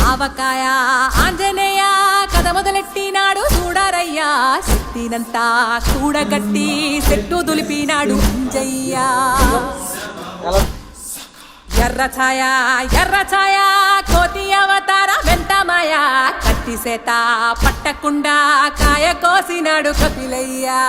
ఆవకాయ ఆంజనేయ కథ మొదలెట్టినాడు చూడారయ్యా శక్తినంతా కూడగట్టి చెట్టు దులిపినాడు అంజయ్యా ఎర్ర ఛాయ కోతి అవతార వెంటమాయ కత్తి సేత పట్టకుండా కాయ కోసినాడు కపిలయ్యా